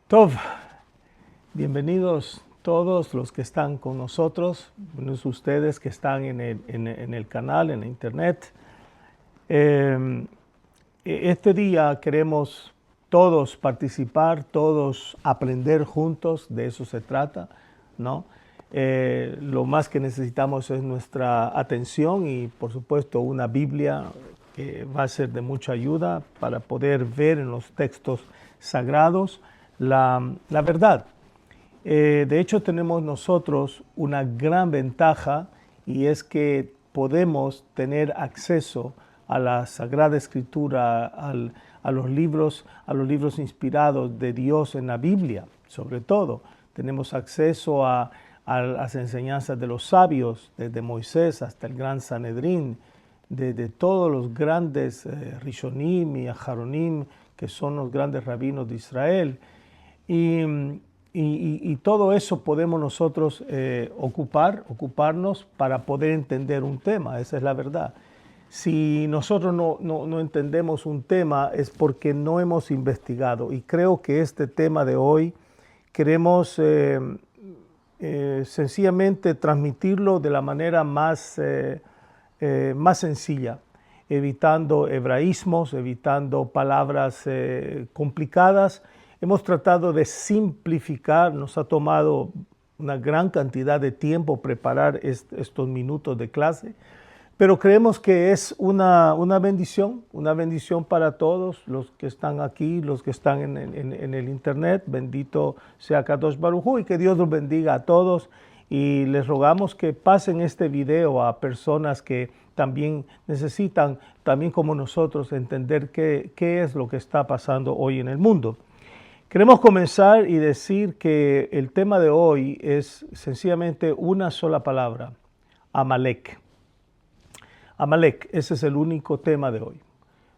Tov, bienvenidos todos los que están con nosotros, buenos ustedes que están en el canal, en la internet. Este día queremos todos participar, todos aprender juntos, de eso se trata, ¿no? Lo más que necesitamos es nuestra atención y, por supuesto, una Biblia que va a ser de mucha ayuda para poder ver en los textos sagrados la verdad. De hecho, tenemos nosotros una gran ventaja y es que podemos tener acceso a la Sagrada Escritura, a los libros inspirados de Dios en la Biblia, sobre todo. Tenemos acceso a las enseñanzas de los sabios, desde Moisés hasta el gran Sanedrín, de todos los grandes Rishonim y Aharonim, que son los grandes rabinos de Israel. Y todo eso podemos nosotros ocuparnos para poder entender un tema, esa es la verdad. Si nosotros no entendemos un tema es porque no hemos investigado, y creo que este tema de hoy queremos sencillamente transmitirlo de la manera más sencilla, evitando hebraísmos, evitando palabras complicadas. Hemos tratado de simplificar, nos ha tomado una gran cantidad de tiempo preparar estos minutos de clase, pero creemos que es una bendición para todos los que están aquí, los que están en el internet. Bendito sea Kadosh Baruj Hu, y que Dios los bendiga a todos. Y les rogamos que pasen este video a personas que también necesitan, también como nosotros, entender qué es lo que está pasando hoy en el mundo. Queremos comenzar y decir que el tema de hoy es sencillamente una sola palabra: Amalek. Amalek, ese es el único tema de hoy.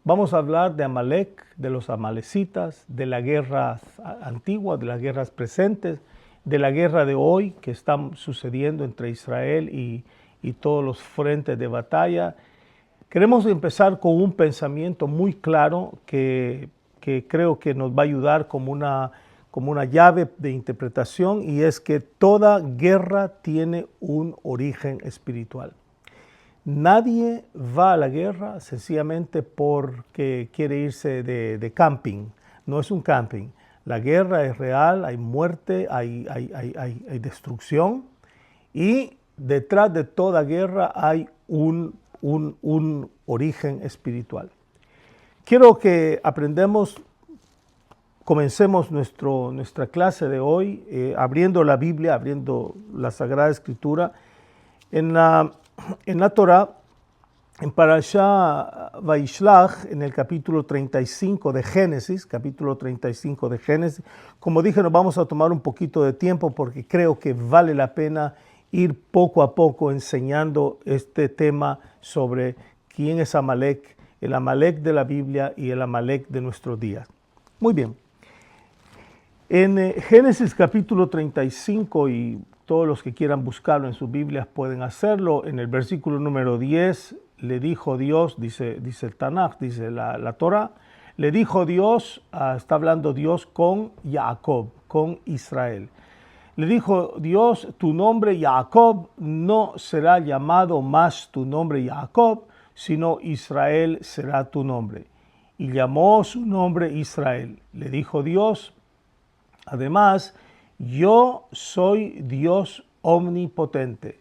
Vamos a hablar de Amalek, de los amalecitas, de la guerra antigua, de las guerras presentes, de la guerra de hoy que está sucediendo entre Israel y todos los frentes de batalla. Queremos empezar con un pensamiento muy claro que creo que nos va a ayudar como una llave de interpretación, y es que toda guerra tiene un origen espiritual. Nadie va a la guerra sencillamente porque quiere irse de camping. No es un camping. La guerra es real, hay muerte, hay destrucción, y detrás de toda guerra hay un origen espiritual. Quiero que comencemos nuestra clase de hoy abriendo la Biblia, abriendo la Sagrada Escritura. En la Torah, en Parashá Vaishlach, en el capítulo 35 de Génesis, como dije, nos vamos a tomar un poquito de tiempo porque creo que vale la pena ir poco a poco enseñando este tema sobre quién es Amalek, el Amalek de la Biblia y el Amalek de nuestros días. Muy bien. En Génesis capítulo 35, y todos los que quieran buscarlo en sus Biblias pueden hacerlo, en el versículo número 10, le dijo Dios, dice el Tanaj, dice la Torah, le dijo Dios, está hablando Dios con Jacob, con Israel. Le dijo Dios, tu nombre Jacob no será llamado más tu nombre Jacob, sino Israel será tu nombre. Y llamó su nombre Israel. Le dijo Dios, además, yo soy Dios omnipotente.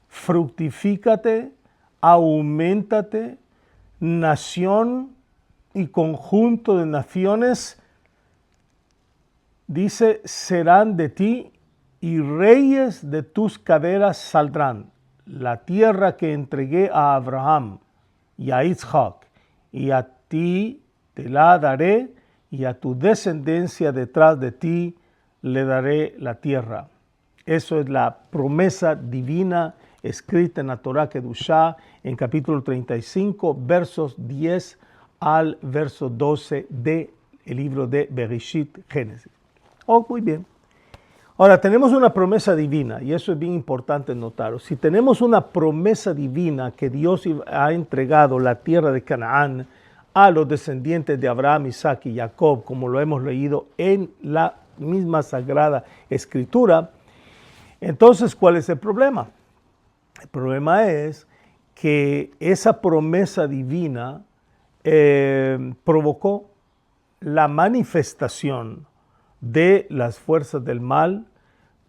Fructifícate, auméntate, nación y conjunto de naciones, dice, serán de ti, y reyes de tus caderas saldrán. La tierra que entregué a Abraham y a Isaac, y a ti te la daré, y a tu descendencia detrás de ti le daré la tierra. Eso es la promesa divina escrita en la Torah Kedushá, en capítulo 35, versos 10 al verso 12 del libro de Bereshit, Génesis. Muy bien. Ahora, tenemos una promesa divina, y eso es bien importante notarlo. Si tenemos una promesa divina que Dios ha entregado la tierra de Canaán a los descendientes de Abraham, Isaac y Jacob, como lo hemos leído en la misma Sagrada Escritura. Entonces, ¿cuál es el problema? El problema es que esa promesa divina provocó la manifestación de las fuerzas del mal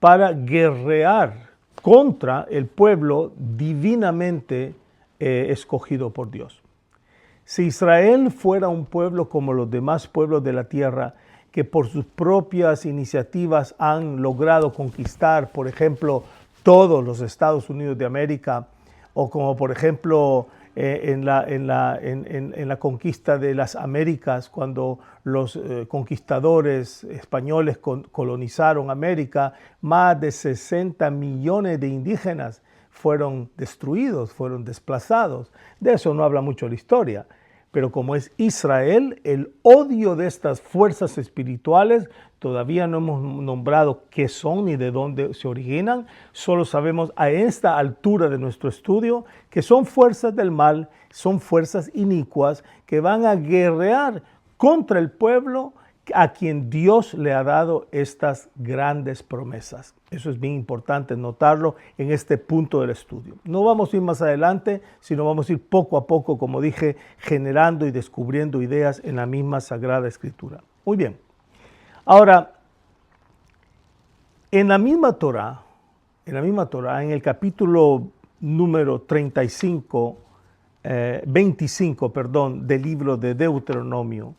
para guerrear contra el pueblo divinamente escogido por Dios. Si Israel fuera un pueblo como los demás pueblos de la tierra, que por sus propias iniciativas han logrado conquistar, por ejemplo, todos los Estados Unidos de América, o como por ejemplo en la conquista de las Américas, cuando los conquistadores españoles colonizaron América, más de 60 millones de indígenas fueron destruidos, fueron desplazados. De eso no habla mucho la historia. Pero como es Israel, el odio de estas fuerzas espirituales, todavía no hemos nombrado qué son ni de dónde se originan, solo sabemos a esta altura de nuestro estudio que son fuerzas del mal, son fuerzas inicuas que van a guerrear contra el pueblo a quien Dios le ha dado estas grandes promesas. Eso es bien importante notarlo en este punto del estudio. No vamos a ir más adelante, sino vamos a ir poco a poco, como dije, generando y descubriendo ideas en la misma Sagrada Escritura. Muy bien. Ahora, en la misma Torá, en el capítulo número 25 del libro de Deuteronomio,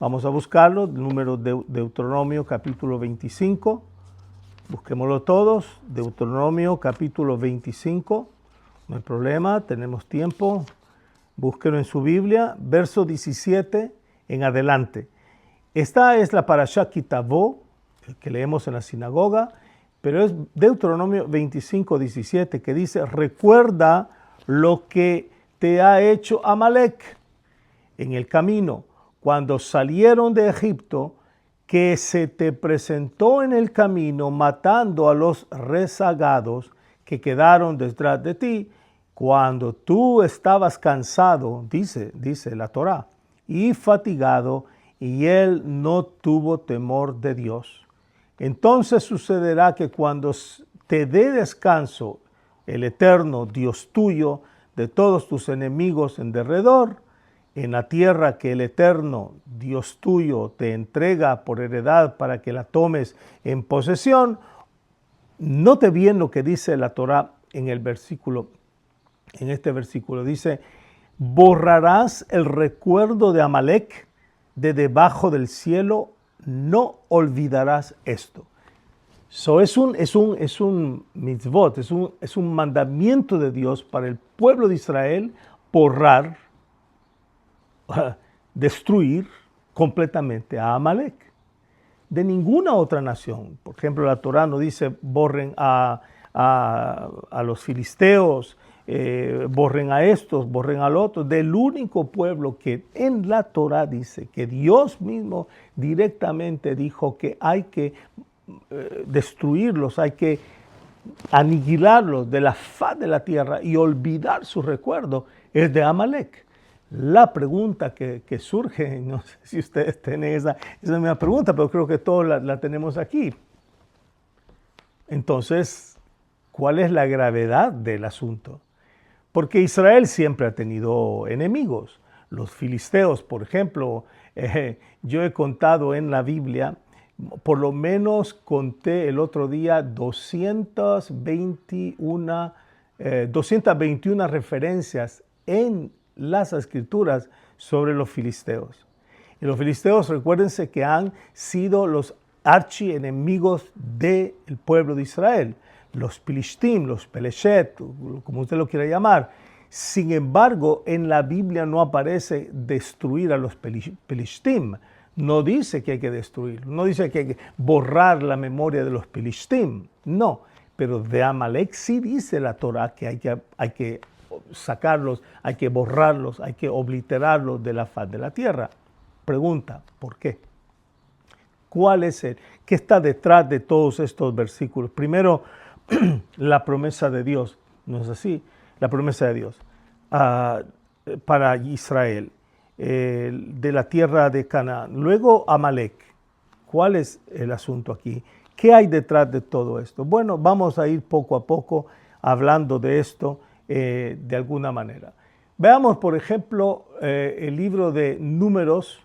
vamos a buscarlo, el número de Deuteronomio capítulo 25. Busquémoslo todos. Deuteronomio capítulo 25. No hay problema, tenemos tiempo. Búsquenlo en su Biblia, verso 17 en adelante. Esta es la parashá Ki Tavo, que leemos en la sinagoga, pero es Deuteronomio 25, 17, que dice: recuerda lo que te ha hecho Amalek en el camino, cuando salieron de Egipto, que se te presentó en el camino matando a los rezagados que quedaron detrás de ti, cuando tú estabas cansado, dice la Torá, y fatigado, y él no tuvo temor de Dios. Entonces sucederá que cuando te dé descanso el eterno Dios tuyo de todos tus enemigos en derredor, en la tierra que el eterno Dios tuyo te entrega por heredad para que la tomes en posesión. Note bien lo que dice la Torá en este versículo. Dice: borrarás el recuerdo de Amalek de debajo del cielo, no olvidarás esto. Es un mitzvot, es un mandamiento de Dios para el pueblo de Israel borrar, destruir completamente a Amalek. De ninguna otra nación. Por ejemplo, la Torá no dice borren a los filisteos, borren a estos, borren al otro. Del único pueblo que en la Torá dice que Dios mismo directamente dijo que hay que destruirlos, hay que aniquilarlos de la faz de la tierra y olvidar su recuerdo, es de Amalek. La pregunta que surge, no sé si ustedes tienen esa misma pregunta, pero creo que todos la tenemos aquí. Entonces, ¿cuál es la gravedad del asunto? Porque Israel siempre ha tenido enemigos. Los filisteos, por ejemplo, yo he contado en la Biblia, por lo menos conté el otro día 221 referencias en las escrituras sobre los filisteos. Y los filisteos, recuérdense que han sido los archienemigos del pueblo de Israel, los Pilishtim, los Peleshet, como usted lo quiera llamar. Sin embargo, en la Biblia no aparece destruir a los Pelishtim. No dice que hay que destruirlos, no dice que hay que borrar la memoria de los Pelishtim, no. Pero de Amalek sí dice la Torá que hay que sacarlos, hay que borrarlos, hay que obliterarlos de la faz de la tierra. Pregunta, ¿por qué? ¿Qué está detrás de todos estos versículos? Primero, la promesa de Dios, ¿no es así? La promesa de Dios para Israel. de la tierra de Canaán. Luego Amalek. ¿Cuál es el asunto aquí? ¿Qué hay detrás de todo esto? Bueno, vamos a ir poco a poco hablando de esto de alguna manera. Veamos, por ejemplo, el libro de Números.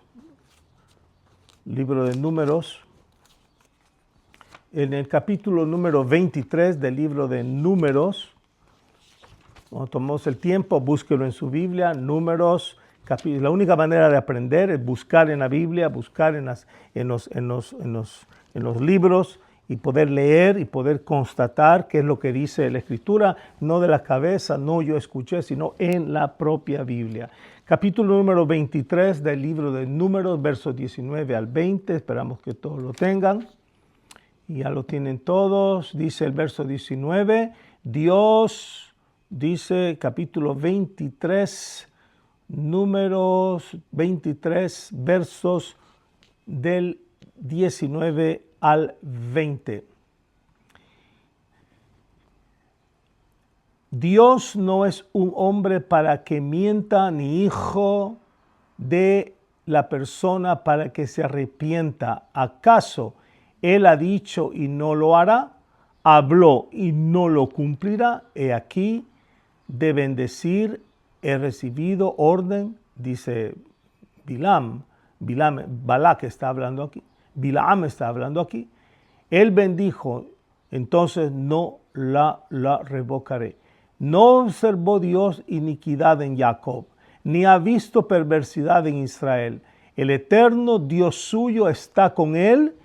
Libro de Números. En el capítulo número 23 del libro de Números. Cuando tomamos el tiempo, búsquelo en su Biblia. Números. La única manera de aprender es buscar en la Biblia, buscar en los libros y poder leer y poder constatar qué es lo que dice la Escritura, no de la cabeza, no yo escuché, sino en la propia Biblia. Capítulo número 23 del libro de Números, versos 19 al 20, esperamos que todos lo tengan. Y ya lo tienen todos, dice el verso 19, Dios, dice capítulo 23, Números 23, versos del 19 al 20. Dios no es un hombre para que mienta, ni hijo de la persona para que se arrepienta. ¿Acaso Él ha dicho y no lo hará? ¿Habló y no lo cumplirá? He aquí, de bendecir he recibido orden, dice Balac está hablando aquí, Bilaam está hablando aquí. Él bendijo, entonces no la revocaré. No observó Dios iniquidad en Jacob, ni ha visto perversidad en Israel. El eterno Dios suyo está con él,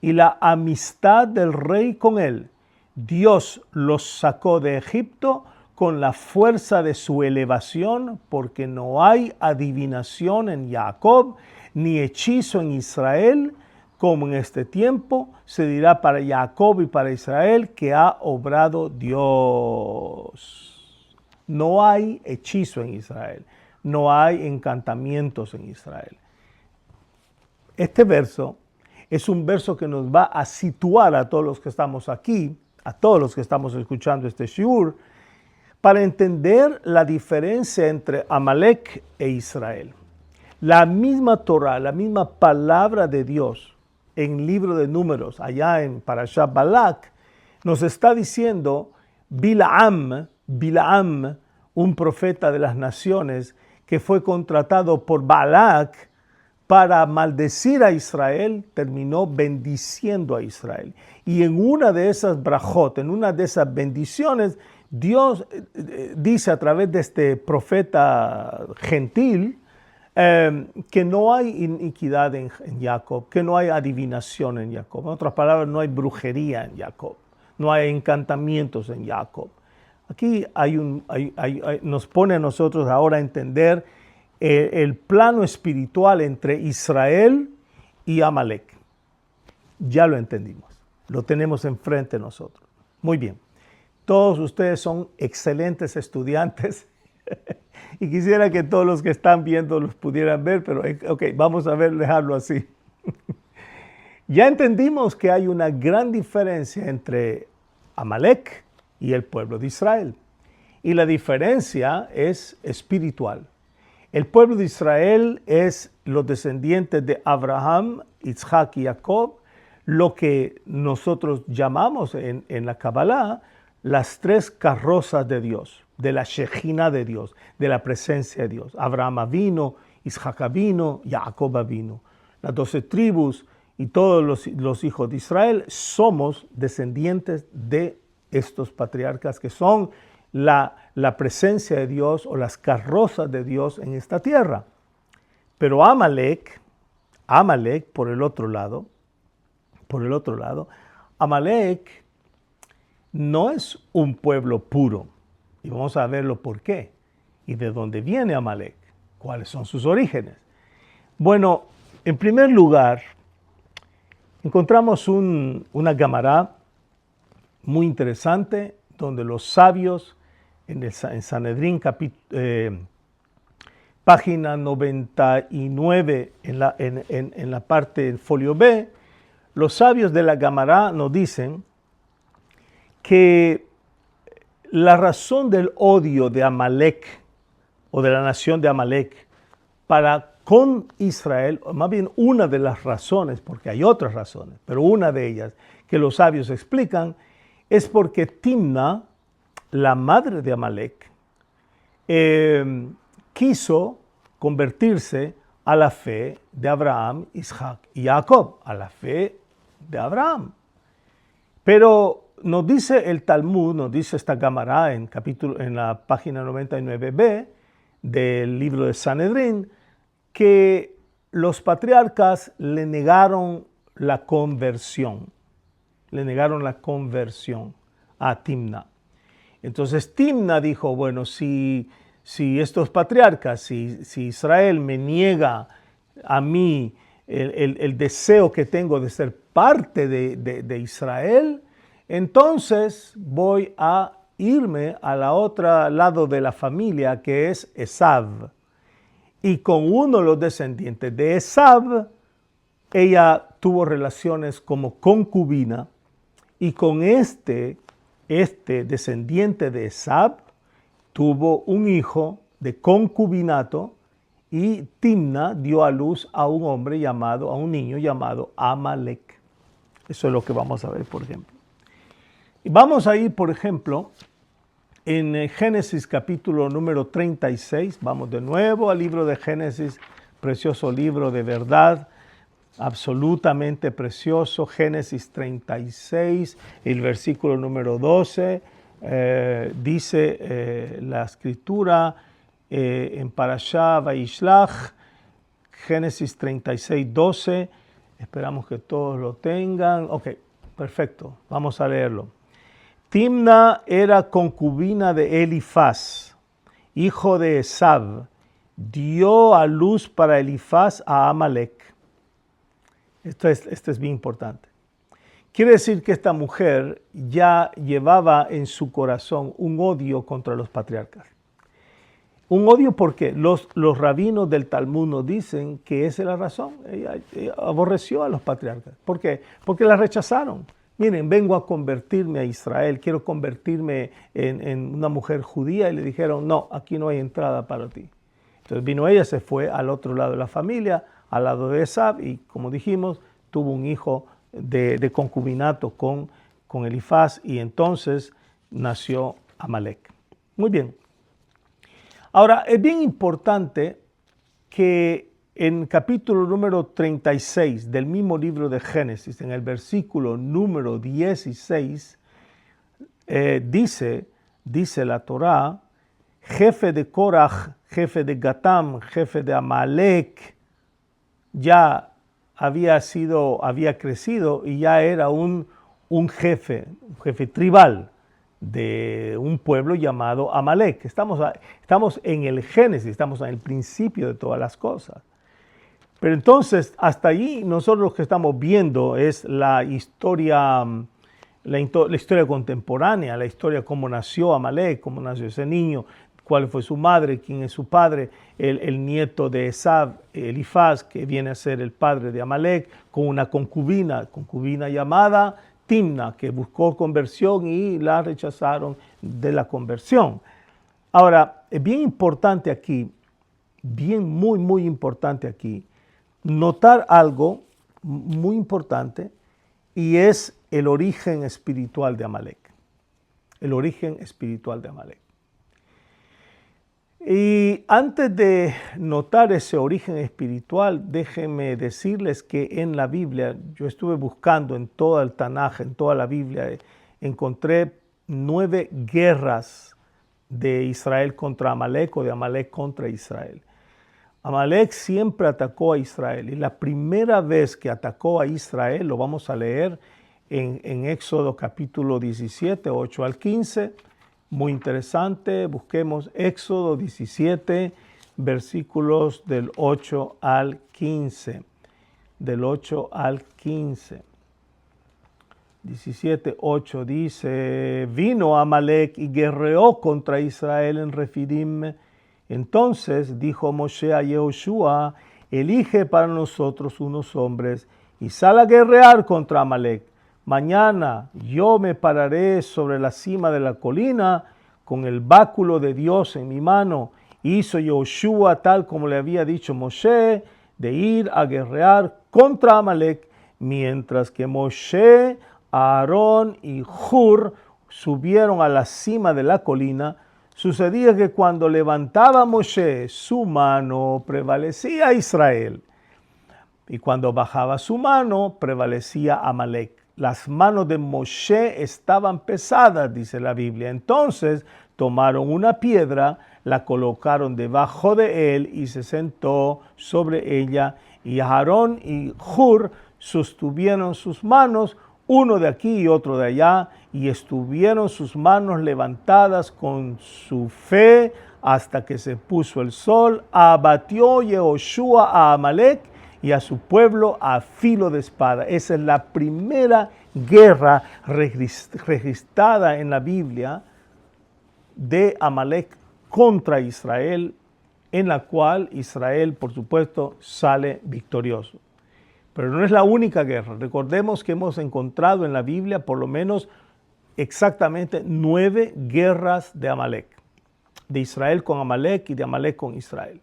y la amistad del rey con él. Dios los sacó de Egipto con la fuerza de su elevación, porque no hay adivinación en Jacob, ni hechizo en Israel, como en este tiempo se dirá para Jacob y para Israel que ha obrado Dios. No hay hechizo en Israel, no hay encantamientos en Israel. Este verso es un verso que nos va a situar a todos los que estamos aquí, a todos los que estamos escuchando este shiur, para entender la diferencia entre Amalek e Israel. La misma Torah, la misma palabra de Dios en el libro de Números, allá en Parashat Balak, nos está diciendo Bilaam, un profeta de las naciones que fue contratado por Balak para maldecir a Israel, terminó bendiciendo a Israel. Y en una de esas brajot, en una de esas bendiciones, Dios dice a través de este profeta gentil que no hay iniquidad en Jacob, que no hay adivinación en Jacob. En otras palabras, no hay brujería en Jacob, no hay encantamientos en Jacob. Aquí nos pone a nosotros ahora a entender el plano espiritual entre Israel y Amalek. Ya lo entendimos, lo tenemos enfrente de nosotros. Muy bien. Todos ustedes son excelentes estudiantes y quisiera que todos los que están viendo los pudieran ver, pero ok, vamos a dejarlo así. Ya entendimos que hay una gran diferencia entre Amalek y el pueblo de Israel. Y la diferencia es espiritual. El pueblo de Israel es los descendientes de Abraham, Isaac y Jacob, lo que nosotros llamamos en la Kabbalah las tres carrozas de Dios, de la Shejina de Dios, de la presencia de Dios. Abraham vino, Isaac vino, Jacob vino. Las 12 tribus y todos los hijos de Israel somos descendientes de estos patriarcas que son la presencia de Dios o las carrozas de Dios en esta tierra. Pero Amalek, por el otro lado, Amalek no es un pueblo puro. Y vamos a verlo por qué. ¿Y de dónde viene Amalek? ¿Cuáles son sus orígenes? Bueno, en primer lugar, encontramos una Gamará muy interesante donde los sabios en Sanedrín, página 99 en la parte del folio B, los sabios de la Gamará nos dicen que la razón del odio de Amalek o de la nación de Amalek con Israel, o más bien una de las razones, porque hay otras razones, pero una de ellas que los sabios explican, es porque Timna, la madre de Amalek, quiso convertirse a la fe de Abraham, Isaac y Jacob, a la fe de Abraham. Pero nos dice el Talmud, nos dice esta Gamará en la página 99b del libro de Sanedrín, que los patriarcas le negaron la conversión. Le negaron la conversión a Timna. Entonces Timna dijo, bueno, si estos patriarcas, si Israel me niega a mí el deseo que tengo de ser parte de Israel, entonces voy a irme a la otra lado de la familia, que es Esav. Y con uno de los descendientes de Esav, ella tuvo relaciones como concubina, y con este descendiente de Esav tuvo un hijo de concubinato, y Timna dio a luz a un niño llamado Amalek. Eso es lo que vamos a ver, por ejemplo. Y vamos a ir, por ejemplo, en Génesis capítulo número 36. Vamos de nuevo al libro de Génesis, precioso libro de verdad, absolutamente precioso. Génesis 36, el versículo número 12, dice la escritura en Parashá Vayishlach, Génesis 36, 12. Esperamos que todos lo tengan. Ok, perfecto, vamos a leerlo. Timna era concubina de Elifaz, hijo de Esav. Dio a luz para Elifaz a Amalek. Esto es bien importante. Quiere decir que esta mujer ya llevaba en su corazón un odio contra los patriarcas. Un odio porque los rabinos del Talmud nos dicen que esa es la razón. Ella aborreció a los patriarcas. ¿Por qué? Porque la rechazaron. Miren, vengo a convertirme a Israel, quiero convertirme en una mujer judía, y le dijeron, no, aquí no hay entrada para ti. Entonces vino ella, se fue al otro lado de la familia, al lado de Esav, y como dijimos, tuvo un hijo de concubinato con Elifaz, y entonces nació Amalek. Muy bien. Ahora, es bien importante que en capítulo número 36 del mismo libro de Génesis, en el versículo número 16, dice la Torá, jefe de Korach, jefe de Gatam, jefe de Amalek, ya había crecido y ya era un jefe tribal de un pueblo llamado Amalek. Estamos en el Génesis, estamos en el principio de todas las cosas. Pero entonces, hasta allí, nosotros lo que estamos viendo es la historia contemporánea, la historia cómo nació Amalek, cómo nació ese niño, cuál fue su madre, quién es su padre, el nieto de Esav, Elifaz, que viene a ser el padre de Amalek, con una concubina llamada Timna, que buscó conversión y la rechazaron de la conversión. Ahora, es bien importante aquí, muy importante aquí, notar algo muy importante, y es el origen espiritual de Amalek. El origen espiritual de Amalek. Y antes de notar ese origen espiritual, déjenme decirles que en la Biblia, yo estuve buscando en todo el Tanaj, en toda la Biblia, encontré 9 guerras de Israel contra Amalek o de Amalek contra Israel. Amalek siempre atacó a Israel, y la primera vez que atacó a Israel, lo vamos a leer en Éxodo capítulo 17, 8 al 15, muy interesante. Busquemos Éxodo 17, versículos del 8 al 15, del 8 al 15. 17, 8 dice, vino Amalek y guerreó contra Israel en Refidim. Entonces dijo Moshe a Yehoshua, elige para nosotros unos hombres y sal a guerrear contra Amalek. Mañana yo me pararé sobre la cima de la colina con el báculo de Dios en mi mano, Hizo Yoshua tal como le había dicho Moshe, de ir a guerrear contra Amalek, mientras que Moshe, Aarón y Hur subieron a la cima de la colina. Sucedía que cuando levantaba Moshe su mano, prevalecía Israel, y cuando bajaba su mano, prevalecía Amalek. Las manos de Moshe estaban pesadas, dice la Biblia. Entonces tomaron una piedra, la colocaron debajo de él y se sentó sobre ella. Y Aarón y Hur sostuvieron sus manos, uno de aquí y otro de allá, y estuvieron sus manos levantadas con su fe hasta que se puso el sol. Abatió Yehoshua a Amalek y a su pueblo a filo de espada. Esa es la primera guerra registrada en la Biblia de Amalek contra Israel, en la cual Israel, por supuesto, sale victorioso. Pero no es la única guerra. Recordemos que hemos encontrado en la Biblia por lo menos exactamente 9 guerras de Amalek, de Israel con Amalek y de Amalek con Israel.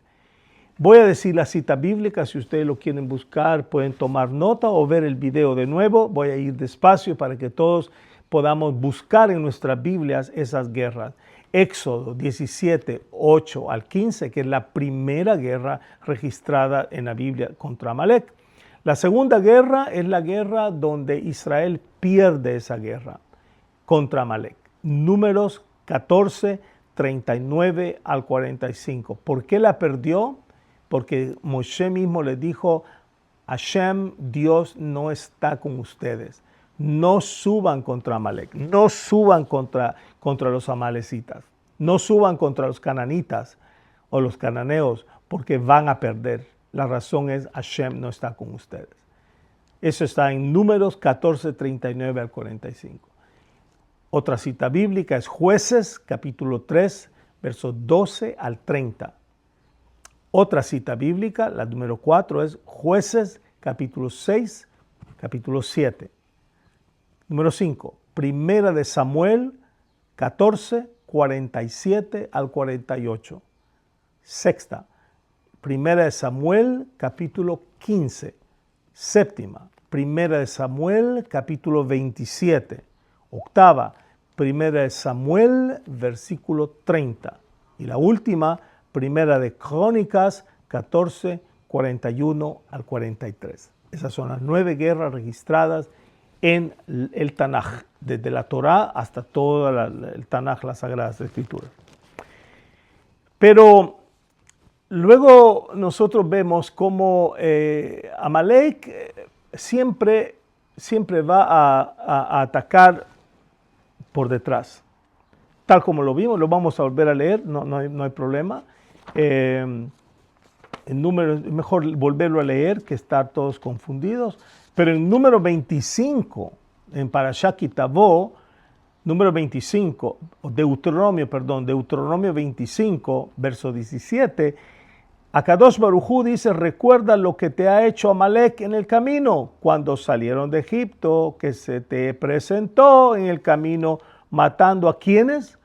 Voy a decir la cita bíblica, si ustedes lo quieren buscar pueden tomar nota o ver el video de nuevo. Voy a ir despacio para que todos podamos buscar en nuestras Biblias esas guerras. Éxodo 17, 8 al 15, que es la primera guerra registrada en la Biblia contra Amalek. La segunda guerra es la guerra donde Israel pierde esa guerra contra Amalek. Números 14, 39 al 45. ¿Por qué la perdió? Porque Moshe mismo le dijo, Hashem, Dios no está con ustedes. No suban contra Amalek, no suban contra los amalecitas, no suban contra los cananitas o los cananeos, porque van a perder. La razón es Hashem no está con ustedes. Eso está en Números 14, 39 al 45. Otra cita bíblica es Jueces, capítulo 3, versos 12 al 30. Otra cita bíblica, la número 4, es Jueces, capítulo 6, capítulo 7. Número 5, Primera de Samuel, 14, 47 al 48. Sexta, Primera de Samuel, capítulo 15. Séptima, Primera de Samuel, capítulo 27. Octava, Primera de Samuel, versículo 30. Y la última, Primera de Crónicas, 14, 41 al 43. Esas son las 9 guerras registradas en el Tanaj, desde la Torá hasta todo el Tanaj, las Sagradas Escrituras. Pero luego nosotros vemos cómo Amalek siempre va a atacar por detrás. Tal como lo vimos, lo vamos a volver a leer, no hay problema. En números, mejor volverlo a leer que estar todos confundidos. Pero en número 25, en Parashá Ki Tavo, número 25, Deuteronomio 25, verso 17, Akadosh Baruj Hu dice, recuerda lo que te ha hecho Amalek en el camino, cuando salieron de Egipto, que se te presentó en el camino, matando a quienes,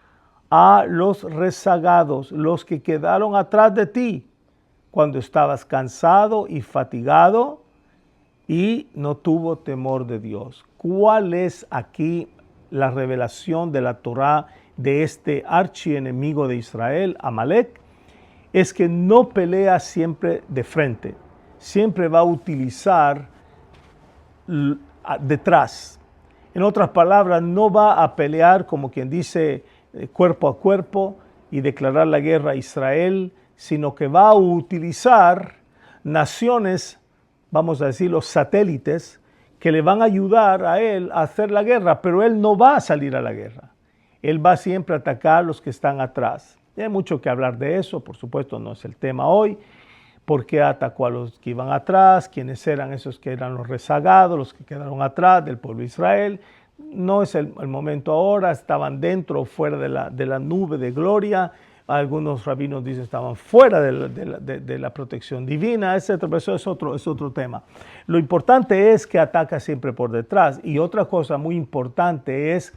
a los rezagados, los que quedaron atrás de ti, cuando estabas cansado y fatigado y no tuvo temor de Dios. ¿Cuál es aquí la revelación de la Torá de este archienemigo de Israel, Amalek? Es que no pelea siempre de frente, siempre va a utilizar detrás. En otras palabras, no va a pelear como quien dice cuerpo a cuerpo y declarar la guerra a Israel, sino que va a utilizar naciones, vamos a decir los satélites, que le van a ayudar a él a hacer la guerra, pero él no va a salir a la guerra. Él va siempre a atacar a los que están atrás. Y hay mucho que hablar de eso, por supuesto no es el tema hoy. ¿Por qué atacó a los que iban atrás? ¿Quiénes eran esos que eran los rezagados, los que quedaron atrás del pueblo de Israel? No es el momento ahora, estaban dentro o fuera de la nube de gloria. Algunos rabinos dicen que estaban fuera de la protección divina, etc. Pero eso es otro tema. Lo importante es que ataca siempre por detrás. Y otra cosa muy importante es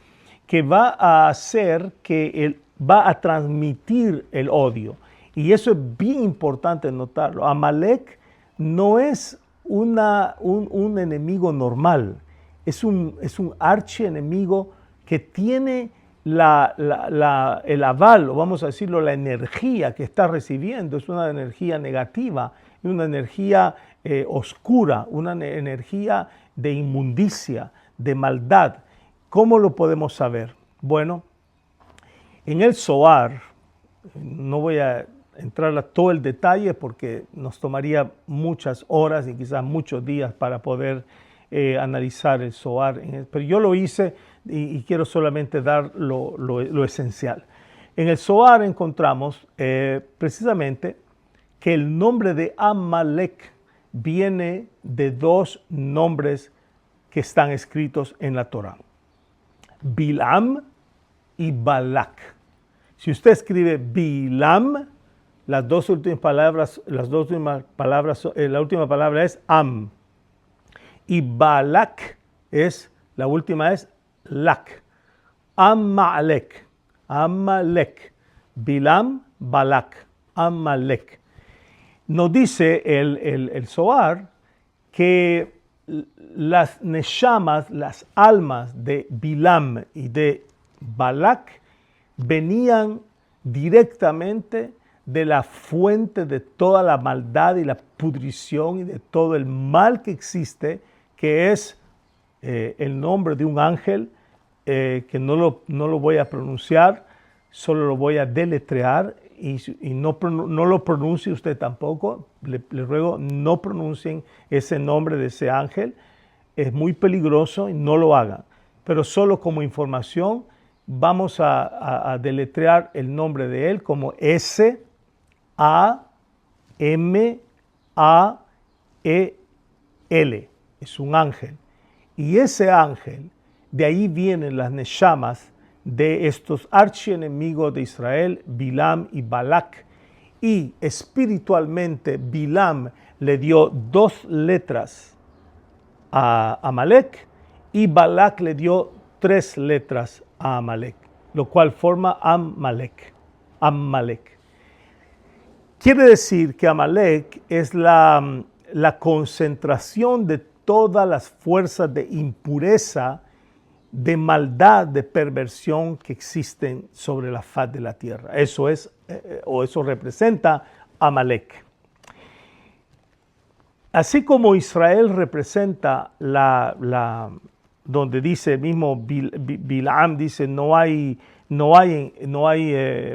que va a hacer que va a transmitir el odio. Y eso es bien importante notarlo. Amalek no es un enemigo normal, es un archienemigo que tiene el aval, o vamos a decirlo, la energía que está recibiendo. Es una energía negativa, una energía oscura, una energía de inmundicia, de maldad. ¿Cómo lo podemos saber? Bueno, en el Zohar, no voy a entrar a todo el detalle porque nos tomaría muchas horas y quizás muchos días para poder analizar el Zohar, pero yo lo hice y quiero solamente dar lo esencial. En el Zohar encontramos precisamente que el nombre de Amalek viene de dos nombres que están escritos en la Torá: Bilam y Balak. Si usted escribe Bilam, la última palabra es Am. Y Balak la última es Lak. Amalek. Amalek. Bilam, Balak. Amalek. Nos dice el Zohar que las neshamas, las almas de Bilam y de Balak, venían directamente de la fuente de toda la maldad y la pudrición y de todo el mal que existe, que es el nombre de un ángel que no lo voy a pronunciar, solo lo voy a deletrear, y no lo pronuncie usted tampoco. Le ruego, no pronuncien ese nombre de ese ángel. Es muy peligroso y no lo hagan. Pero solo como información, vamos a deletrear el nombre de él como S-A-M-A-E-L. Es un ángel. Y ese ángel, de ahí vienen las neshamas de estos archienemigos de Israel, Bilam y Balak. Y espiritualmente Bilam le dio 2 letras a Amalek y Balak le dio 3 letras a Amalek, lo cual forma Amalek. Amalek. Quiere decir que Amalek es la concentración de todas las fuerzas de impureza, de maldad, de perversión que existen sobre la faz de la tierra. Eso es, o eso representa Amalek. Así como Israel representa donde dice el mismo Bilam, dice no hay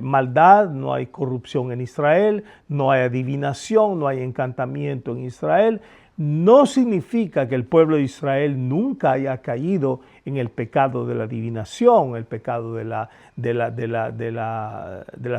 maldad, no hay corrupción en Israel, no hay adivinación, no hay encantamiento en Israel. No significa que el pueblo de Israel nunca haya caído en el pecado de la adivinación, el pecado de la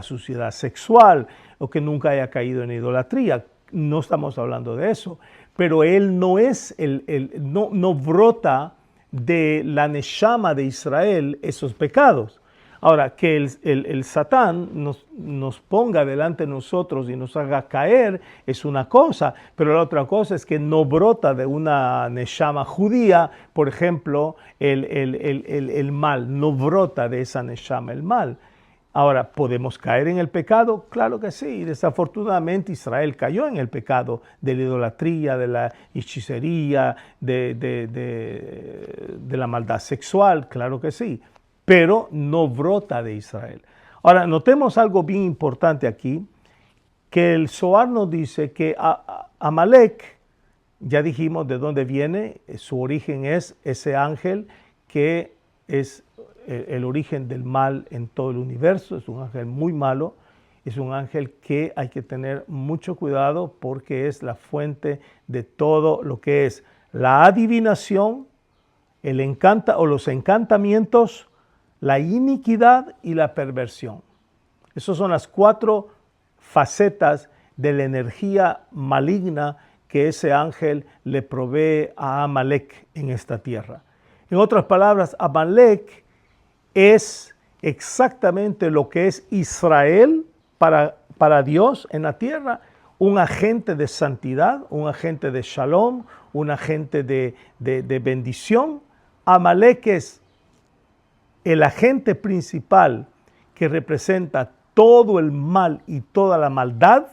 suciedad sexual, o que nunca haya caído en idolatría. No estamos hablando de eso. Pero él no es no brota de la neshama de Israel esos pecados. Ahora, que el Satán nos ponga delante de nosotros y nos haga caer es una cosa, pero la otra cosa es que no brota de una neshama judía, por ejemplo, el mal, no brota de esa neshama el mal. Ahora, ¿podemos caer en el pecado? Claro que sí. Desafortunadamente Israel cayó en el pecado de la idolatría, de la hechicería, de la maldad sexual, claro que sí. Pero no brota de Israel. Ahora, notemos algo bien importante aquí, que el Zohar nos dice que Amalek, ya dijimos de dónde viene, su origen es ese ángel que es el origen del mal en todo el universo. Es un ángel muy malo, es un ángel que hay que tener mucho cuidado porque es la fuente de todo lo que es la adivinación, los encantamientos, la iniquidad y la perversión. Esas son las 4 facetas de la energía maligna que ese ángel le provee a Amalek en esta tierra. En otras palabras, Amalek es exactamente lo que es Israel para Dios en la tierra: un agente de santidad, un agente de shalom, un agente de bendición. Amalek es el agente principal que representa todo el mal y toda la maldad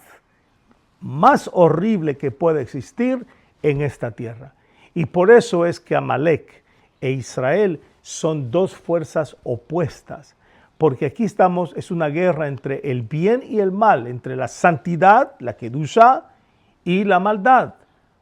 más horrible que puede existir en esta tierra. Y por eso es que Amalek e Israel son dos fuerzas opuestas. Porque aquí estamos, es una guerra entre el bien y el mal, entre la santidad, la Kedusha, y la maldad,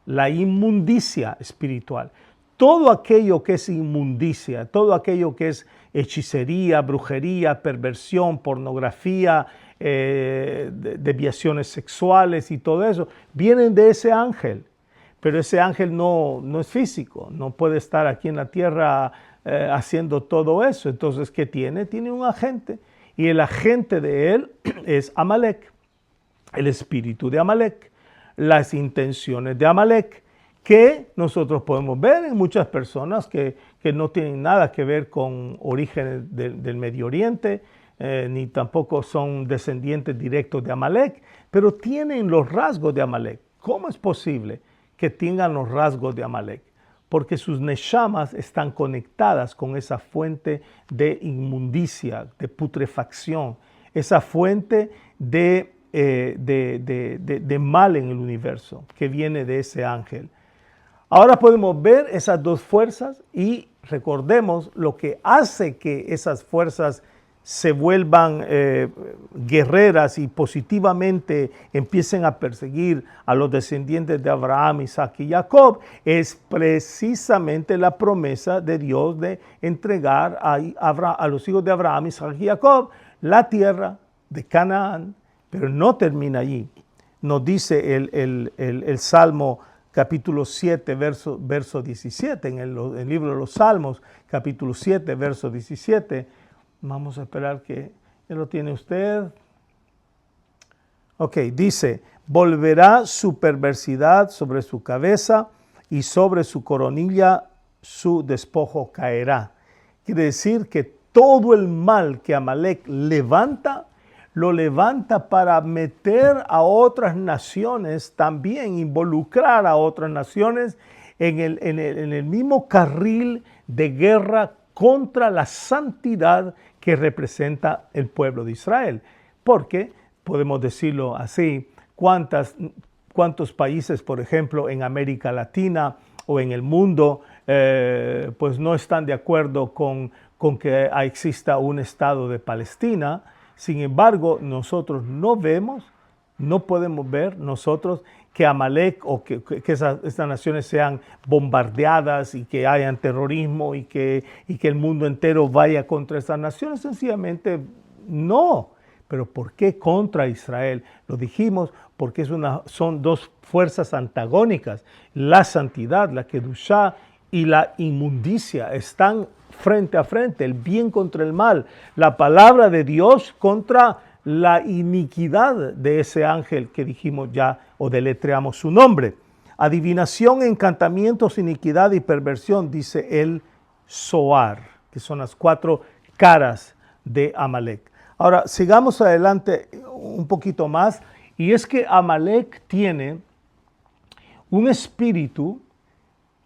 la inmundicia espiritual. Todo aquello que es inmundicia, todo aquello que es hechicería, brujería, perversión, pornografía, desviaciones sexuales y todo eso, vienen de ese ángel. Pero ese ángel no es físico, no puede estar aquí en la tierra haciendo todo eso. Entonces, ¿qué tiene? Tiene un agente. Y el agente de él es Amalek, el espíritu de Amalek, las intenciones de Amalek, que nosotros podemos ver en muchas personas que no tienen nada que ver con orígenes del Medio Oriente, ni tampoco son descendientes directos de Amalek, pero tienen los rasgos de Amalek. ¿Cómo es posible que tengan los rasgos de Amalek? Porque sus neshamas están conectadas con esa fuente de inmundicia, de putrefacción, esa fuente de mal en el universo que viene de ese ángel. Ahora podemos ver esas dos fuerzas y recordemos lo que hace que esas fuerzas se vuelvan guerreras y positivamente empiecen a perseguir a los descendientes de Abraham, Isaac y Jacob, es precisamente la promesa de Dios de entregar a los hijos de Abraham, Isaac y Jacob la tierra de Canaán. Pero no termina allí. Nos dice el Salmo capítulo 7, verso 17, en el libro de los Salmos, capítulo 7, verso 17. Vamos a esperar que ya lo tiene usted. Ok, dice, volverá su perversidad sobre su cabeza y sobre su coronilla su despojo caerá. Quiere decir que todo el mal que Amalek levanta, lo levanta para meter a otras naciones, también involucrar a otras naciones en el mismo carril de guerra contra la santidad que representa el pueblo de Israel. Porque, podemos decirlo así, cuántos países, por ejemplo, en América Latina o en el mundo, pues no están de acuerdo con que exista un Estado de Palestina. Sin embargo, nosotros no podemos ver nosotros que Amalek o que estas naciones sean bombardeadas y que hayan terrorismo y que el mundo entero vaya contra estas naciones. Sencillamente no. Pero ¿por qué contra Israel? Lo dijimos porque son dos fuerzas antagónicas. La santidad, la Kedushá y la inmundicia están frente a frente, el bien contra el mal, la palabra de Dios contra la iniquidad de ese ángel que dijimos ya o deletreamos su nombre. Adivinación, encantamientos, iniquidad y perversión, dice el Zohar, que son las 4 caras de Amalek. Ahora, sigamos adelante un poquito más, y es que Amalek tiene un espíritu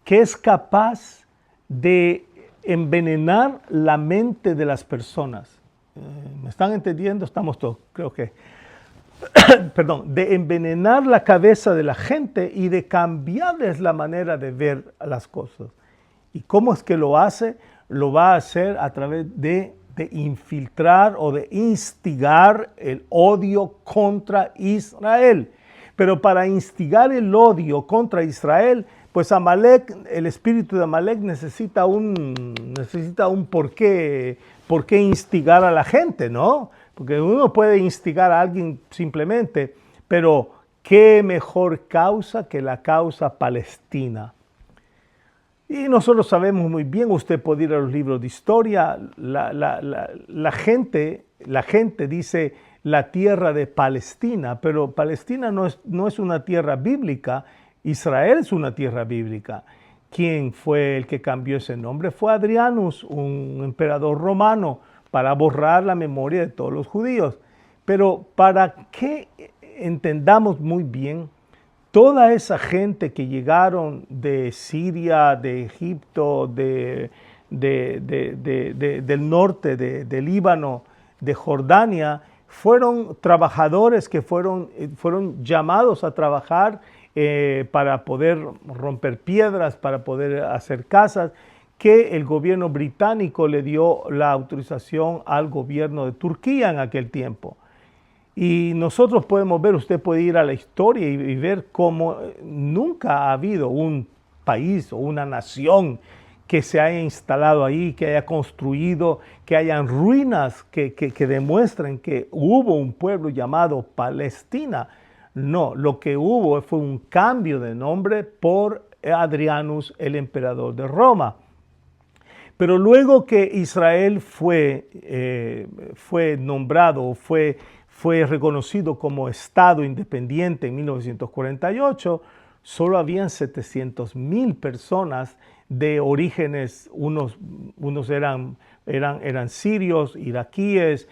que es capaz de envenenar la mente de las personas. ¿Me están entendiendo? Estamos todos, creo que. Perdón, de envenenar la cabeza de la gente y de cambiarles la manera de ver las cosas. ¿Y cómo es que lo hace? Lo va a hacer a través de infiltrar o de instigar el odio contra Israel. Pero para instigar el odio contra Israel, pues Amalek, el espíritu de Amalek necesita un por qué instigar a la gente, ¿no? Porque uno puede instigar a alguien simplemente, pero qué mejor causa que la causa palestina. Y nosotros sabemos muy bien, usted puede ir a los libros de historia, la gente dice la tierra de Palestina, pero Palestina no es una tierra bíblica. Israel es una tierra bíblica. ¿Quién fue el que cambió ese nombre? Fue Adrianus, un emperador romano, para borrar la memoria de todos los judíos. Pero para que entendamos muy bien, toda esa gente que llegaron de Siria, de Egipto, del norte, de Líbano, de Jordania, fueron trabajadores que fueron llamados a trabajar para poder romper piedras, para poder hacer casas, que el gobierno británico le dio la autorización al gobierno de Turquía en aquel tiempo. Y nosotros podemos ver, usted puede ir a la historia y ver cómo nunca ha habido un país o una nación que se haya instalado ahí, que haya construido, que hayan ruinas que demuestren que hubo un pueblo llamado Palestina. No, lo que hubo fue un cambio de nombre por Adrianus, el emperador de Roma. Pero luego que Israel fue nombrado, fue reconocido como Estado independiente en 1948, solo habían 700,000 personas de orígenes, unos eran sirios, iraquíes,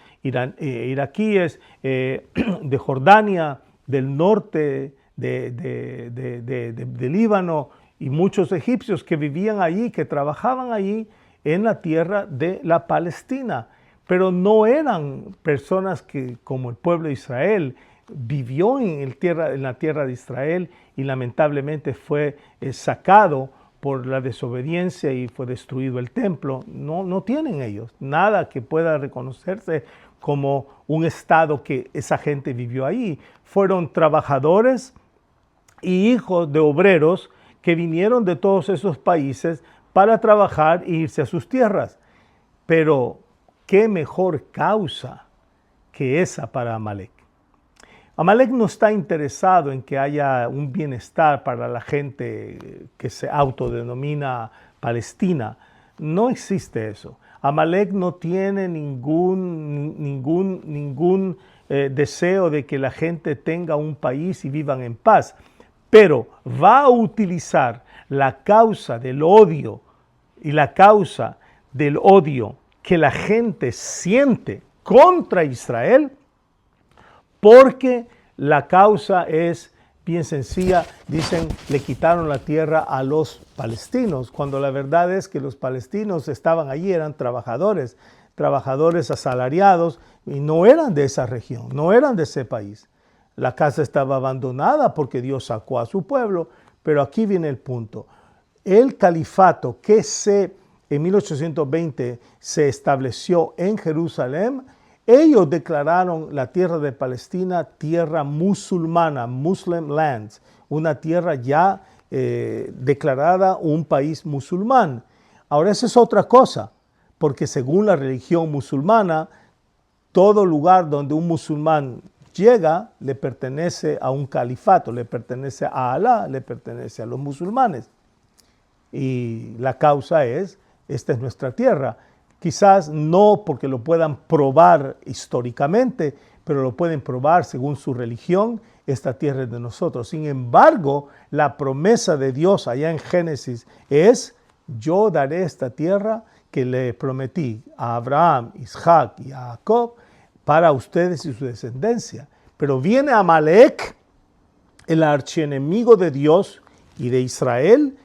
de Jordania, del norte de Líbano, y muchos egipcios que vivían allí, que trabajaban allí en la tierra de la Palestina. Pero no eran personas que, como el pueblo de Israel, vivió en la tierra de Israel y lamentablemente fue sacado por la desobediencia y fue destruido el templo. No tienen ellos nada que pueda reconocerse como un estado que esa gente vivió ahí. Fueron trabajadores y hijos de obreros que vinieron de todos esos países para trabajar e irse a sus tierras. Pero ¿qué mejor causa que esa para Amalek? Amalek no está interesado en que haya un bienestar para la gente que se autodenomina Palestina. No existe eso. Amalek no tiene ningún deseo de que la gente tenga un país y vivan en paz, pero va a utilizar la causa del odio y la causa del odio que la gente siente contra Israel, porque la causa es bien sencilla. Dicen, le quitaron la tierra a los palestinos, cuando la verdad es que los palestinos estaban allí, eran trabajadores asalariados, y no eran de esa región, no eran de ese país. La casa estaba abandonada porque Dios sacó a su pueblo, pero aquí viene el punto. El califato que en 1820 se estableció en Jerusalén, ellos declararon la tierra de Palestina tierra musulmana, Muslim lands, una tierra ya declarada un país musulmán. Ahora, esa es otra cosa, porque según la religión musulmana, todo lugar donde un musulmán llega le pertenece a un califato, le pertenece a Alá, le pertenece a los musulmanes. Y la causa es, esta es nuestra tierra. Quizás no porque lo puedan probar históricamente, pero lo pueden probar según su religión, esta tierra es de nosotros. Sin embargo, la promesa de Dios allá en Génesis es, yo daré esta tierra que le prometí a Abraham, Isaac y a Jacob para ustedes y su descendencia. Pero viene Amalek, el archienemigo de Dios y de Israel,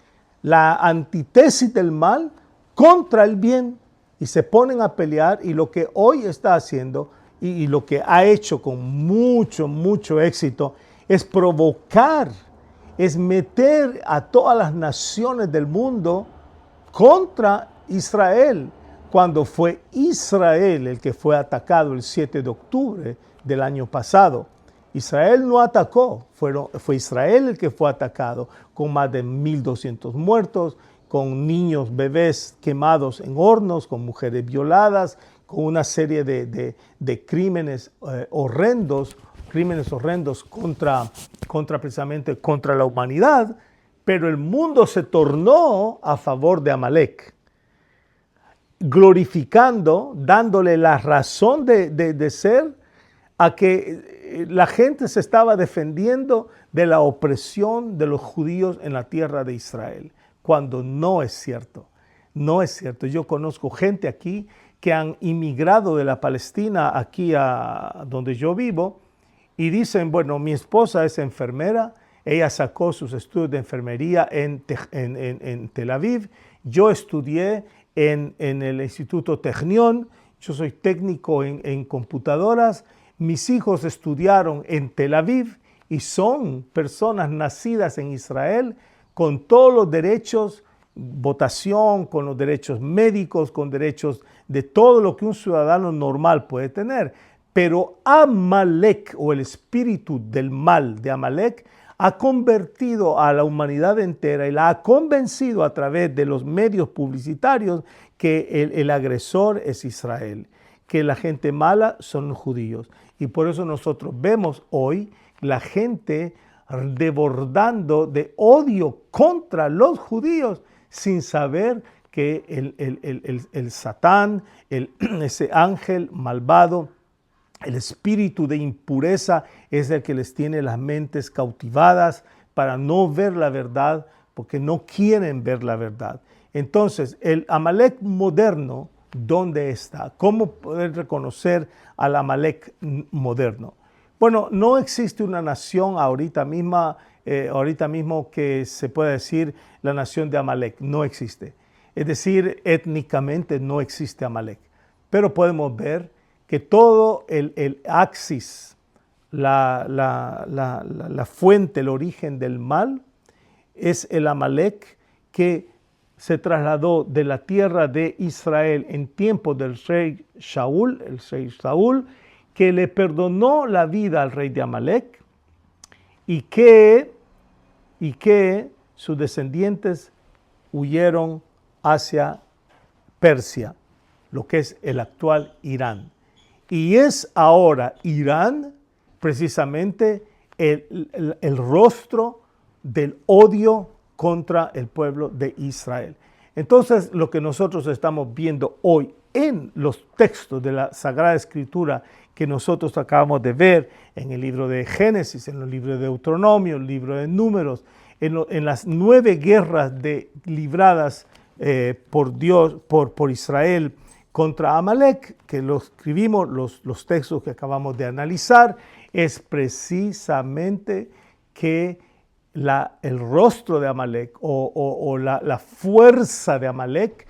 la antítesis del mal contra el bien, y se ponen a pelear, y lo que hoy está haciendo y lo que ha hecho con mucho éxito es provocar, es meter a todas las naciones del mundo contra Israel, cuando fue Israel el que fue atacado el 7 de octubre del año pasado. Israel no atacó, fue Israel el que fue atacado, con más de 1,200 muertos, con niños, bebés quemados en hornos, con mujeres violadas, con una serie de crímenes horrendos precisamente contra la humanidad, pero el mundo se tornó a favor de Amalek, glorificando, dándole la razón de ser a que la gente se estaba defendiendo de la opresión de los judíos en la tierra de Israel, cuando no es cierto. No es cierto. Yo conozco gente aquí que han inmigrado de la Palestina aquí a donde yo vivo y dicen, bueno, mi esposa es enfermera, ella sacó sus estudios de enfermería en Tel Aviv, yo estudié en el Instituto Technion, yo soy técnico en computadoras, Mis hijos estudiaron en Tel Aviv y son personas nacidas en Israel con todos los derechos, votación, con los derechos médicos, con derechos de todo lo que un ciudadano normal puede tener. Pero Amalek, o el espíritu del mal de Amalek, ha convertido a la humanidad entera y la ha convencido a través de los medios publicitarios que el agresor es Israel, que la gente mala son los judíos. Y por eso nosotros vemos hoy la gente desbordando de odio contra los judíos sin saber que el Satán, ese ángel malvado, el espíritu de impureza es el que les tiene las mentes cautivadas para no ver la verdad, porque no quieren ver la verdad. Entonces, el Amalek moderno, ¿dónde está? ¿Cómo poder reconocer al Amalek moderno? Bueno, no existe una nación ahorita mismo que se pueda decir la nación de Amalek. No existe. Es decir, étnicamente no existe Amalek. Pero podemos ver que todo el axis, la fuente, el origen del mal, es el Amalek que se trasladó de la tierra de Israel en tiempos del rey Shaul, el rey Saúl, que le perdonó la vida al rey de Amalek y que sus descendientes huyeron hacia Persia, lo que es el actual Irán. Y es ahora Irán precisamente el rostro del odio contra el pueblo de Israel. Entonces, lo que nosotros estamos viendo hoy en los textos de la Sagrada Escritura que nosotros acabamos de ver en el libro de Génesis, en el libro de Deuteronomio, el libro de Números, en las 9 guerras libradas por Dios, por Israel contra Amalek, que lo escribimos, los textos que acabamos de analizar, es precisamente que el rostro de Amalek o la fuerza de Amalek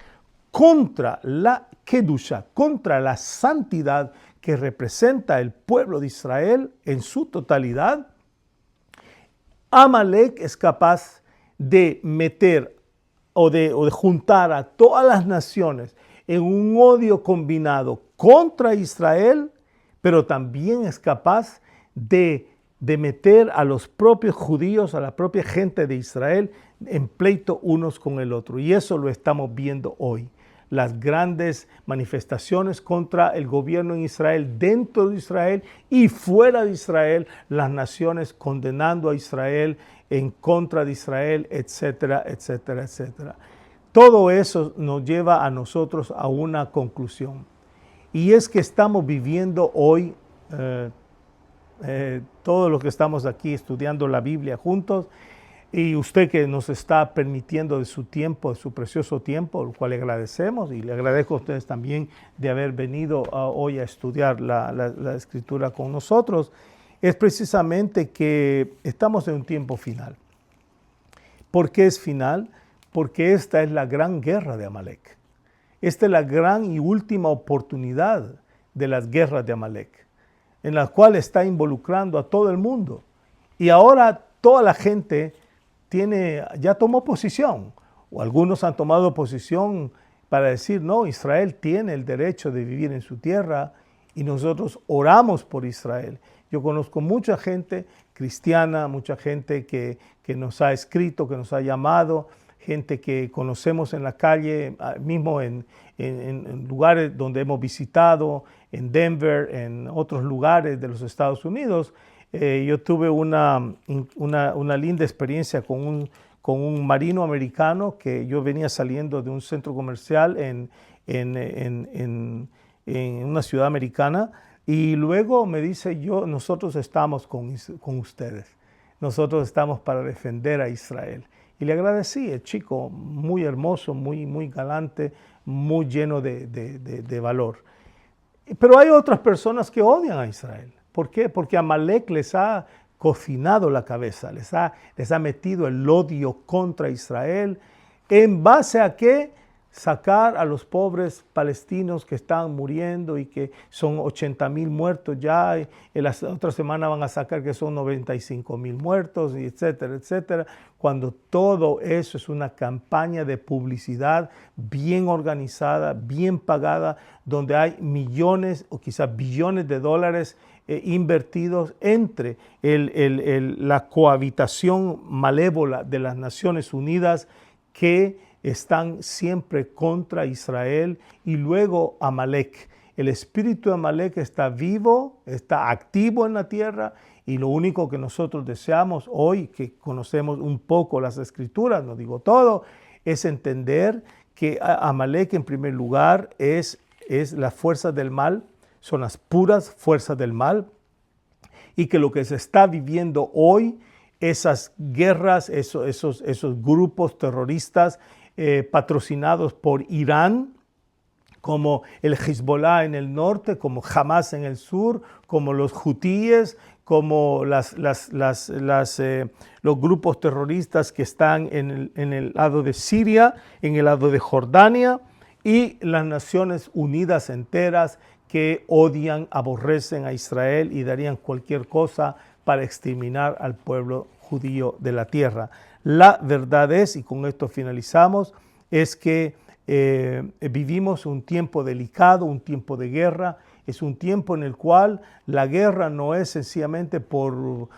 contra la Kedusha, contra la santidad que representa el pueblo de Israel en su totalidad. Amalek es capaz de meter o de juntar a todas las naciones en un odio combinado contra Israel, pero también es capaz de meter a los propios judíos, a la propia gente de Israel, en pleito unos con el otro. Y eso lo estamos viendo hoy. Las grandes manifestaciones contra el gobierno en Israel, dentro de Israel y fuera de Israel, las naciones condenando a Israel, en contra de Israel, etcétera, etcétera, etcétera. Todo eso nos lleva a nosotros a una conclusión. Y es que estamos viviendo hoy, todos los que estamos aquí estudiando la Biblia juntos, y usted que nos está permitiendo de su tiempo, de su precioso tiempo, lo cual le agradecemos, y le agradezco a ustedes también de haber venido hoy a estudiar la Escritura con nosotros, es precisamente que estamos en un tiempo final. ¿Por qué es final? Porque esta es la gran guerra de Amalek. Esta es la gran y última oportunidad de las guerras de Amalek, en la cual está involucrando a todo el mundo. Y ahora toda la gente ya tomó posición, o algunos han tomado posición para decir, no, Israel tiene el derecho de vivir en su tierra y nosotros oramos por Israel. Yo conozco mucha gente cristiana, mucha gente que nos ha escrito, que nos ha llamado, gente que conocemos en la calle, mismo en lugares donde hemos visitado, en Denver, en otros lugares de los Estados Unidos. Yo tuve una linda experiencia con un marino americano que yo venía saliendo de un centro comercial en una ciudad americana y luego me dice nosotros estamos con ustedes, nosotros estamos para defender a Israel. Y le agradecí, el chico muy hermoso, muy galante, muy lleno de valor. Pero hay otras personas que odian a Israel. ¿Por qué? Porque Amalek les ha cocinado la cabeza, les ha metido el odio contra Israel. ¿En base a qué? sacar a los pobres palestinos que están muriendo y que son 80,000 muertos ya, y la otra semana van a sacar que son 95,000 muertos, y etcétera, etcétera, cuando todo eso es una campaña de publicidad bien organizada, bien pagada, donde hay millones o quizás billones de dólares invertidos entre la cohabitación malévola de las Naciones Unidas que están siempre contra Israel, y luego Amalek. El espíritu de Amalek está vivo, está activo en la tierra, y lo único que nosotros deseamos hoy, que conocemos un poco las Escrituras, no digo todo, es entender que Amalek en primer lugar es la fuerza del mal, son las puras fuerzas del mal, y que lo que se está viviendo hoy, esas guerras, esos grupos terroristas patrocinados por Irán, como el Hezbollah en el norte, como Hamas en el sur, como los hutíes, como los grupos terroristas que están en el lado de Siria, en el lado de Jordania, y las Naciones Unidas enteras que odian, aborrecen a Israel y darían cualquier cosa para exterminar al pueblo judío de la tierra. La verdad es, y con esto finalizamos, es que vivimos un tiempo delicado, un tiempo de guerra. Es un tiempo en el cual la guerra no es sencillamente por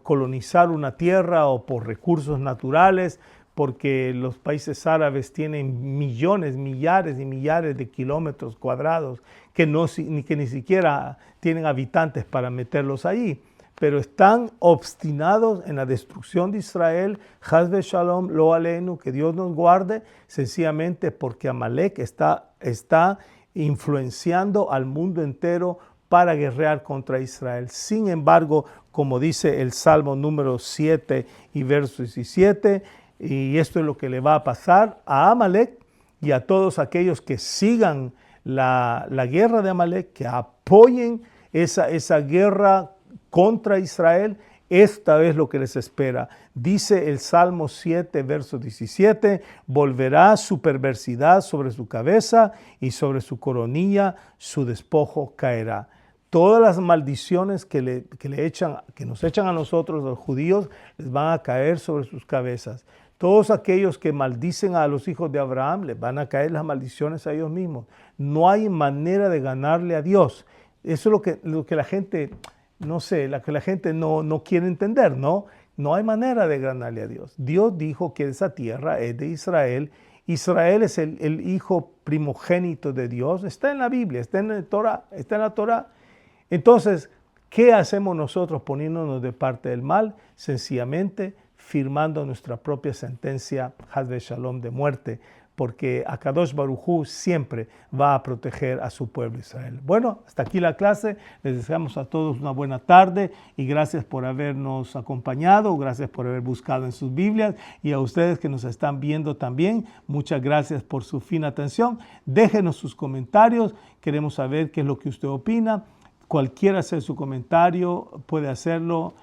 colonizar una tierra o por recursos naturales, porque los países árabes tienen millones, millares y millares de kilómetros cuadrados que ni siquiera tienen habitantes para meterlos allí, pero están obstinados en la destrucción de Israel. Haz Shalom, lo aleinu, que Dios nos guarde, sencillamente porque Amalek está influenciando al mundo entero para guerrear contra Israel. Sin embargo, como dice el Salmo número 7 y verso 17, y esto es lo que le va a pasar a Amalek y a todos aquellos que sigan la guerra de Amalek, que apoyen esa guerra contra Israel. Esta es lo que les espera. Dice el Salmo 7, verso 17, volverá su perversidad sobre su cabeza y sobre su coronilla su despojo caerá. Todas las maldiciones que nos echan a nosotros, los judíos, les van a caer sobre sus cabezas. Todos aquellos que maldicen a los hijos de Abraham, les van a caer las maldiciones a ellos mismos. No hay manera de ganarle a Dios. Eso es lo que la gente, no sé, la gente no quiere entender, ¿no? No hay manera de ganarle a Dios. Dios dijo que esa tierra es de Israel. Israel es el hijo primogénito de Dios. Está en la Biblia, está en la Torá. Entonces, ¿qué hacemos nosotros poniéndonos de parte del mal? Sencillamente firmando nuestra propia sentencia, Haz Shalom, de muerte, porque Akadosh Baruj Hu siempre va a proteger a su pueblo Israel. Bueno, hasta aquí la clase. Les deseamos a todos una buena tarde y gracias por habernos acompañado, gracias por haber buscado en sus Biblias, y a ustedes que nos están viendo también, muchas gracias por su fina atención. Déjenos sus comentarios, queremos saber qué es lo que usted opina. Cualquiera sea su comentario, puede hacerlo,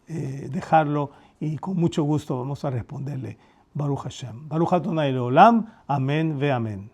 dejarlo, y con mucho gusto vamos a responderle. Baruch Hashem. Baruch Adonai Leolam. Amén ve amén.